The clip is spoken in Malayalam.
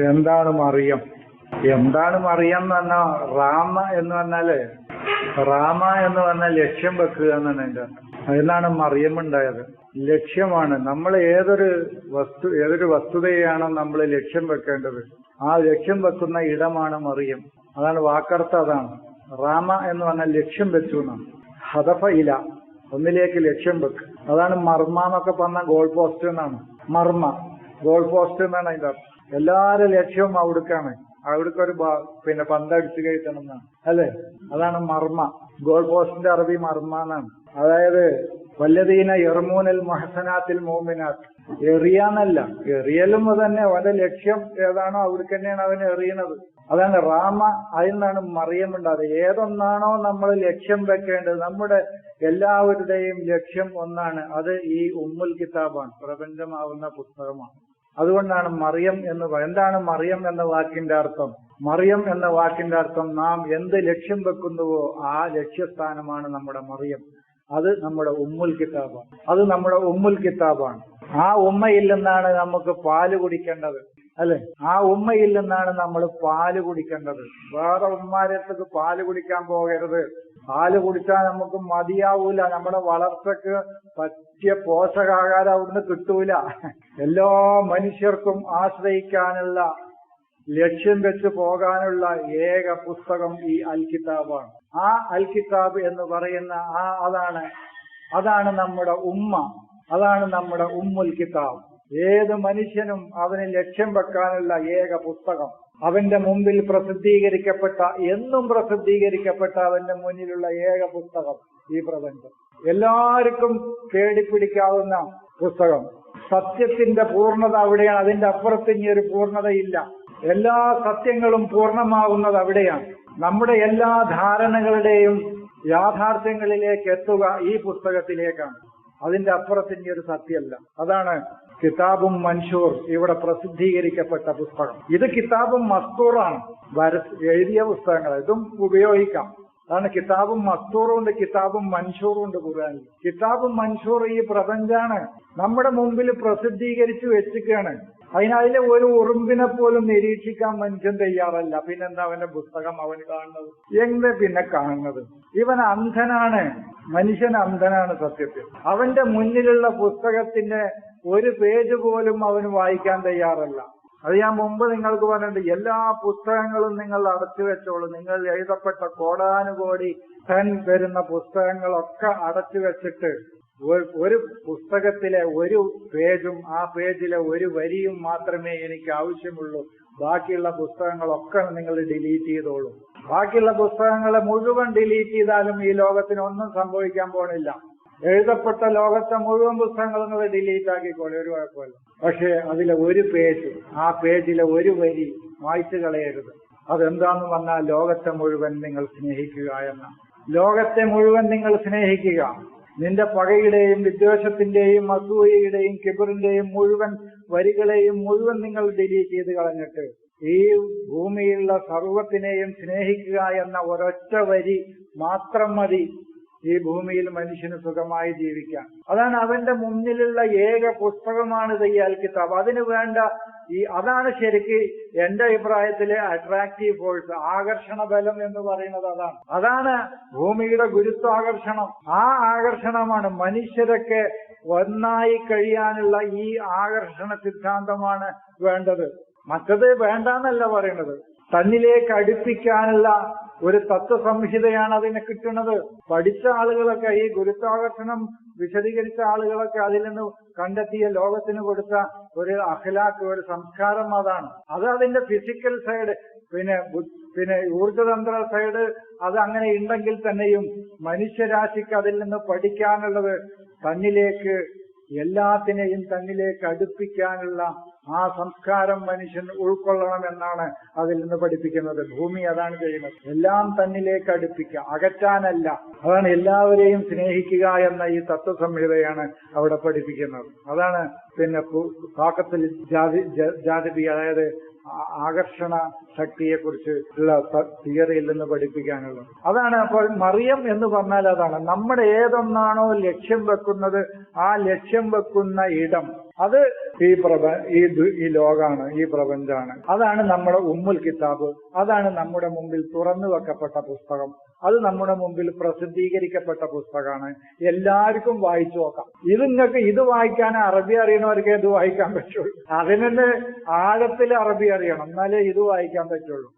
എന്താണ് മറിയം? എന്താണ് മറിയം എന്ന് പറഞ്ഞാൽ റാമ എന്ന് പറഞ്ഞാൽ ലക്ഷ്യം വെക്കുക എന്നാണ് അതിന്റെ അർത്ഥം. അതിനാണ് മറിയം ഉണ്ടായത്. ലക്ഷ്യമാണ്. നമ്മൾ ഏതൊരു വസ്തുതയാണോ നമ്മൾ ലക്ഷ്യം വെക്കേണ്ടത്, ആ ലക്ഷ്യം വെക്കുന്ന ഇടമാണ് മറിയം. അതാണ് വാക്കർത്ഥം. അതാണ് റാമ എന്ന് പറഞ്ഞാൽ ലക്ഷ്യം വെച്ചു എന്നാണ്. ഹദഫ ഇല, ഒന്നിലേക്ക് ലക്ഷ്യം വെക്ക്. അതാണ് മർമ്മ എന്നൊക്കെ പറഞ്ഞ ഗോൾ പോസ്റ്റ് എന്നാണ്. മർമ്മ ഗോൾ പോസ്റ്റ് എന്നാണ് അതിന്റെ അർത്ഥം. എല്ലാവരും ലക്ഷ്യവും അവിടേക്കാണ്. അവിടേക്കൊരു പന്തടിച്ചു കയറ്റണം എന്നാണ്, അല്ലെ? അതാണ് മർമ്മ. ഗോൾ പോസ്റ്റിന്റെ അറബി മർമ്മ എന്നാണ്. അതായത് വല്ലദീന യർമൂനൽ മുഹസനാത്തിൽ മോമിനാത്ത്, എറിയാന്നല്ല, എറിയലും തന്നെ അവന്റെ ലക്ഷ്യം ഏതാണോ അവിടേക്ക് തന്നെയാണ് അവൻ എറിയണത്. അതാണ് റാമ. അതിൽ നിന്നാണ് മറിയം ഉണ്ടായത്. ഏതൊന്നാണോ നമ്മൾ ലക്ഷ്യം വെക്കേണ്ടത്, നമ്മുടെ എല്ലാവരുടെയും ലക്ഷ്യം ഒന്നാണ്. അത് ഈ ഉമ്മുൽ കിതാബാണ്, പ്രപഞ്ചമാവുന്ന പുസ്തകമാണ്. അതുകൊണ്ടാണ് മറിയം എന്ന് എന്താണ് മറിയം എന്ന വാക്കിന്റെ അർത്ഥം? മറിയം എന്ന വാക്കിന്റെ അർത്ഥം നാം എന്ത് ലക്ഷ്യം വെക്കുന്നുവോ ആ ലക്ഷ്യസ്ഥാനമാണ് നമ്മുടെ മറിയം. അത് നമ്മുടെ ഉമ്മുൽ കിതാബാണ്. ആ ഉമ്മയിൽ നിന്നാണ് നമുക്ക് പാല് കുടിക്കേണ്ടത്, അല്ലെ? ആ ഉമ്മയിൽ നിന്നാണ് നമ്മൾ പാല് കുടിക്കേണ്ടത്. വേറെ ഉമ്മാരത്തേക്ക് പാല് കുടിക്കാൻ പോകരുത്. പാല് കുടിച്ചാൽ നമുക്ക് മതിയാവൂല. നമ്മുടെ വളർച്ചക്ക് പറ്റിയ പോഷകാഹാരം അവിടുന്ന് കിട്ടൂല. എല്ലാ മനുഷ്യർക്കും ആശ്രയിക്കാനുള്ള, ലക്ഷ്യം വെച്ച് പോകാനുള്ള ഏക പുസ്തകം ഈ അൽ കിതാബാണ്. ആ അൽ കിതാബ് എന്ന് പറയുന്ന അതാണ് നമ്മുടെ ഉമ്മ, അതാണ് നമ്മുടെ ഉമ്മുൽ കിതാബ്. ഏത് മനുഷ്യനും അവന് ലക്ഷ്യം വെക്കാനുള്ള ഏക പുസ്തകം, അവന്റെ മുമ്പിൽ എന്നും പ്രസിദ്ധീകരിക്കപ്പെട്ട അവന്റെ മുന്നിലുള്ള ഏക പുസ്തകം ഈ പ്രപഞ്ചം. എല്ലാവർക്കും തേടിപ്പിടിക്കാവുന്ന പുസ്തകം. സത്യത്തിന്റെ പൂർണ്ണത അവിടെയാണ്. അതിന്റെ അപ്പുറത്ത് ഇനി ഒരു പൂർണ്ണതയില്ല. എല്ലാ സത്യങ്ങളും പൂർണ്ണമാവുന്നത് അവിടെയാണ്. നമ്മുടെ എല്ലാ ധാരണകളുടെയും യാഥാർത്ഥ്യങ്ങളിലേക്ക് എത്തുക ഈ പുസ്തകത്തിലേക്കാണ്. അതിന്റെ അപ്പുറത്ത് ഇനി ഒരു സത്യമല്ല. അതാണ് കിതാബും മൻഷൂർ, ഇവിടെ പ്രസിദ്ധീകരിക്കപ്പെട്ട പുസ്തകം. ഇത് കിതാബും മസ്തൂറാണ്, എഴുതിയ പുസ്തകങ്ങൾ. ഇതും ഉപയോഗിക്കാം. അതാണ് കിതാബും മസ്തൂറും ഉണ്ട്, കിതാബും മൻഷൂറും ഉണ്ട് ഖുർആനിൽ. കിതാബും മൻഷൂർ ഈ പ്രപഞ്ചാണ് നമ്മുടെ മുമ്പിൽ പ്രസിദ്ധീകരിച്ചു വെച്ചിരിക്കുകയാണ്. അതിനതിലെ ഒരു ഉറുമ്പിനെ പോലും നിരീക്ഷിക്കാൻ മനുഷ്യൻ തയ്യാറല്ല. പിന്നെന്താ അവന്റെ പുസ്തകം അവൻ കാണുന്നത്? പിന്നെ കാണുന്നത് ഇവൻ അന്ധനാണ്. മനുഷ്യൻ അന്ധനാണ് സത്യത്തിൽ. അവന്റെ മുന്നിലുള്ള പുസ്തകത്തിന്റെ ഒരു പേജ് പോലും അവന് വായിക്കാൻ തയ്യാറല്ല. അത് ഞാൻ മുമ്പ് നിങ്ങൾക്ക് പറഞ്ഞിട്ടുണ്ട്. എല്ലാ പുസ്തകങ്ങളും നിങ്ങൾ അടച്ചു വെച്ചോളൂ. നിങ്ങൾ എഴുതപ്പെട്ട കോടാനുകോടി വരുന്ന പുസ്തകങ്ങളൊക്കെ അടച്ചു വെച്ചിട്ട് ഒരു പുസ്തകത്തിലെ ഒരു പേജും ആ പേജിലെ ഒരു വരിയും മാത്രമേ എനിക്ക് ആവശ്യമുള്ളൂ. ബാക്കിയുള്ള പുസ്തകങ്ങളൊക്കെ നിങ്ങൾ ഡിലീറ്റ് ചെയ്തോളൂ. ബാക്കിയുള്ള പുസ്തകങ്ങളെ മുഴുവൻ ഡിലീറ്റ് ചെയ്താലും ഈ ലോകത്തിന് ഒന്നും സംഭവിക്കാൻ പോണില്ല. എഴുതപ്പെട്ട ലോകത്തെ മുഴുവൻ പുസ്തകങ്ങൾ നിങ്ങൾ ഡിലീറ്റ് ആക്കിക്കോളൂ, ഒരു കുഴപ്പമില്ല. പക്ഷെ അതിലെ ഒരു പേജ്, ആ പേജിലെ ഒരു വരി വായിച്ചു കളയരുത്. അതെന്താന്ന് പറഞ്ഞാൽ ലോകത്തെ മുഴുവൻ നിങ്ങൾ സ്നേഹിക്കുക എന്ന. ലോകത്തെ മുഴുവൻ നിങ്ങൾ സ്നേഹിക്കുക. നിന്റെ പകയുടെയും വിദ്വേഷത്തിന്റെയും അസൂയയുടെയും കിബറിന്റെയും മുഴുവൻ വരികളെയും മുഴുവൻ നിങ്ങൾ ഡിലീറ്റ് ചെയ്ത് കളഞ്ഞിട്ട് ഈ ഭൂമിയിലുള്ള സർവ്വത്തിനെയും സ്നേഹിക്കുക എന്ന ഒരൊറ്റ വരി മാത്രം മതി ഈ ഭൂമിയിൽ മനുഷ്യന് സുഖമായി ജീവിക്കാൻ. അതാണ് അവന്റെ മുന്നിലുള്ള ഏക പുസ്തകമാണ് ഈ അൽ കിതാബ്. അതിന് വേണ്ട അതാണ് ശരിക്ക് എന്റെ അഭിപ്രായത്തിലെ അട്രാക്റ്റീവ് ഫോഴ്സ്, ആകർഷണ ബലം എന്ന് പറയുന്നത് അതാണ് ഭൂമിയുടെ ഗുരുത്വാകർഷണം. ആ ആകർഷണമാണ് മനുഷ്യരൊക്കെ ഒന്നായി കഴിയാനുള്ള ഈ ആകർഷണ സിദ്ധാന്തമാണ് വേണ്ടത്. മറ്റത് വേണ്ടാന്നല്ല പറയുന്നത്. തന്നിലേക്ക് അടുപ്പിക്കാനുള്ള ഒരു തത്വസംഹിതയാണ് അതിന് കിട്ടുന്നത്. പഠിച്ച ആളുകളൊക്കെ, ഈ ഗുരുത്വാകർഷണം വിശദീകരിച്ച ആളുകളൊക്കെ അതിൽ നിന്ന് കണ്ടെത്തിയ ലോകത്തിന് കൊടുത്ത ഒരു അഖ്ലാഖ്, ഒരു സംസ്കാരം അതാണ്. അത് അതിന്റെ ഫിസിക്കൽ സൈഡ്. പിന്നെ ഊർജതന്ത്ര സൈഡ് അത് അങ്ങനെ ഉണ്ടെങ്കിൽ തന്നെയും മനുഷ്യരാശിക്ക് അതിൽ നിന്ന് പഠിക്കാനുള്ളത് തന്നിലേക്ക്, എല്ലാത്തിനെയും തന്നിലേക്ക് അടുപ്പിക്കാനുള്ള ആ സംസ്കാരം മനുഷ്യൻ ഉൾക്കൊള്ളണം എന്നാണ് അതിൽ നിന്ന് പഠിപ്പിക്കുന്നത്. ഭൂമി അതാണ് ചെയ്യുന്നത്. എല്ലാം തന്നിലേക്ക് അടുപ്പിക്കുക, അകറ്റാനല്ല. അതാണ് എല്ലാവരെയും സ്നേഹിക്കുക എന്ന ഈ തത്വസംഹിതയാണ് അവിടെ പഠിപ്പിക്കുന്നത്. അതാണ് പിന്നെ താക്കത്തിൽ ജാതിബി, അതായത് ആകർഷണ ശക്തിയെ കുറിച്ച് ഉള്ള തിയറിയിൽ നിന്ന് പഠിപ്പിക്കാനുള്ളത്. അതാണ്. അപ്പോൾ മറിയം എന്ന് പറഞ്ഞാൽ അതാണ് നമ്മുടെ ഏതൊന്നാണോ ലക്ഷ്യം വെക്കുന്നത് ആ ലക്ഷ്യം വെക്കുന്ന ഇടം, അത് ഈ ലോകാണ്, ഈ പ്രപഞ്ചാണ്. അതാണ് നമ്മുടെ ഉമ്മുൽ കിതാബ്. അതാണ് നമ്മുടെ മുമ്പിൽ തുറന്നു വെക്കപ്പെട്ട പുസ്തകം. അത് നമ്മുടെ മുമ്പിൽ പ്രസിദ്ധീകരിക്കപ്പെട്ട പുസ്തകമാണ്. എല്ലാവർക്കും വായിച്ചു നോക്കാം. ഇത് വായിക്കാൻ അറബി അറിയണവർക്ക് ഇത് വായിക്കാൻ പറ്റുള്ളൂ. അതിനെ ആഴത്തിൽ അറബി അറിയണം, എന്നാലേ ഇത് വായിക്കാൻ പറ്റുള്ളൂ.